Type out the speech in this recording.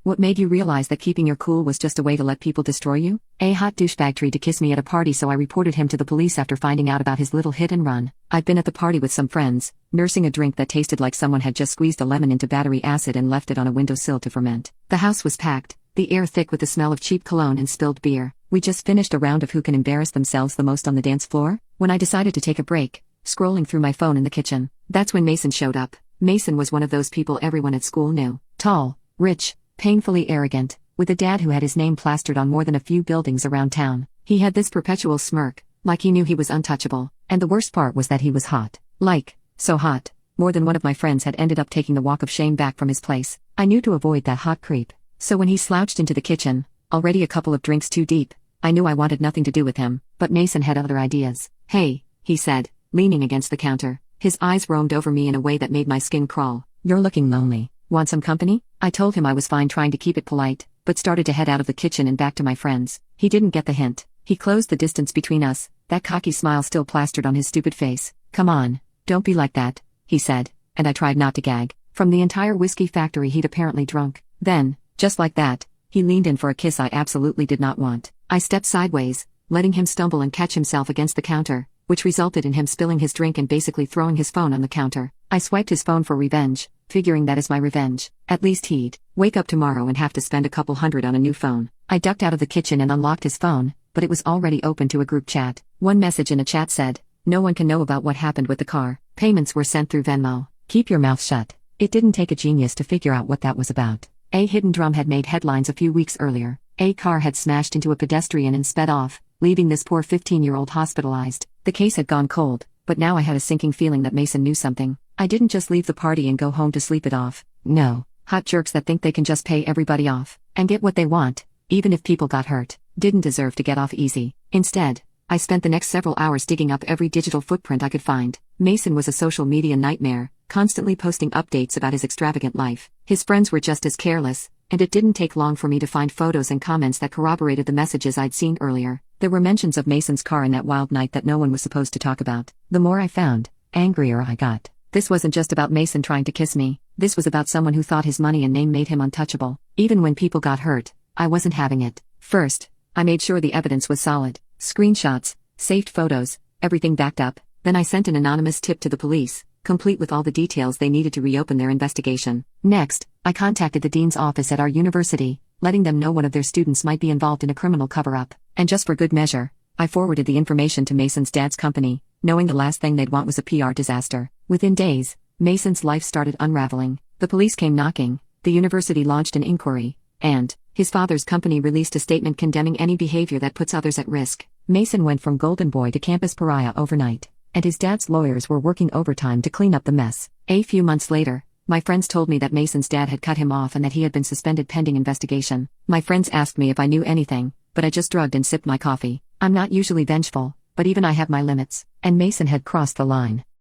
What made you realize that keeping your cool was just a way to let people destroy you? A hot douchebag tried to kiss me at a party, so I reported him to the police after finding out about his little hit and run. I'd been at the party with some friends, nursing a drink that tasted like someone had just squeezed a lemon into battery acid and left it on a windowsill to ferment. The house was packed, the air thick with the smell of cheap cologne and spilled beer. We just finished a round of who can embarrass themselves the most on the dance floor, when I decided to take a break, scrolling through my phone in the kitchen. That's when Mason showed up. Mason was one of those people everyone at school knew. Tall, rich, painfully arrogant, with a dad who had his name plastered on more than a few buildings around town. He had this perpetual smirk, like he knew he was untouchable, and the worst part was that he was hot. Like, so hot, more than one of my friends had ended up taking the walk of shame back from his place. I knew to avoid that hot creep, so when he slouched into the kitchen, already a couple of drinks too deep, I knew I wanted nothing to do with him, but Mason had other ideas. "Hey," he said, leaning against the counter. His eyes roamed over me in a way that made my skin crawl. "You're looking lonely. Want some company?" I told him I was fine, trying to keep it polite, but started to head out of the kitchen and back to my friends. He didn't get the hint. He closed the distance between us, that cocky smile still plastered on his stupid face. "Come on, don't be like that," he said, and I tried not to gag. From the entire whiskey factory he'd apparently drunk. Then, just like that, he leaned in for a kiss I absolutely did not want. I stepped sideways, letting him stumble and catch himself against the counter, which resulted in him spilling his drink and basically throwing his phone on the counter. I swiped his phone for revenge, figuring that as my revenge, at least he'd wake up tomorrow and have to spend a couple $100 on a new phone. I ducked out of the kitchen and unlocked his phone, but it was already open to a group chat. One message in a chat said, "No one can know about what happened with the car. Payments were sent through Venmo. Keep your mouth shut." It didn't take a genius to figure out what that was about. A hidden drum had made headlines a few weeks earlier. A car had smashed into a pedestrian and sped off, leaving this poor 15-year-old hospitalized. The case had gone cold, but now I had a sinking feeling that Mason knew something. I didn't just leave the party and go home to sleep it off. No, hot jerks that think they can just pay everybody off and get what they want, even if people got hurt, didn't deserve to get off easy. Instead, I spent the next several hours digging up every digital footprint I could find. Mason was a social media nightmare, constantly posting updates about his extravagant life. His friends were just as careless, and it didn't take long for me to find photos and comments that corroborated the messages I'd seen earlier. There were mentions of Mason's car in that wild night that no one was supposed to talk about. The more I found, angrier I got. This wasn't just about Mason trying to kiss me. This was about someone who thought his money and name made him untouchable. Even when people got hurt, I wasn't having it. First, I made sure the evidence was solid. Screenshots, saved photos, everything backed up. Then I sent an anonymous tip to the police, complete with all the details they needed to reopen their investigation. Next, I contacted the dean's office at our university, letting them know one of their students might be involved in a criminal cover-up. And just for good measure, I forwarded the information to Mason's dad's company, knowing the last thing they'd want was a PR disaster. Within days, Mason's life started unraveling. The police came knocking, the university launched an inquiry, and his father's company released a statement condemning any behavior that puts others at risk. Mason went from golden boy to campus pariah overnight, and his dad's lawyers were working overtime to clean up the mess. A few months later, my friends told me that Mason's dad had cut him off and that he had been suspended pending investigation. My friends asked me if I knew anything, but I just shrugged and sipped my coffee. I'm not usually vengeful, but even I have my limits, and Mason had crossed the line.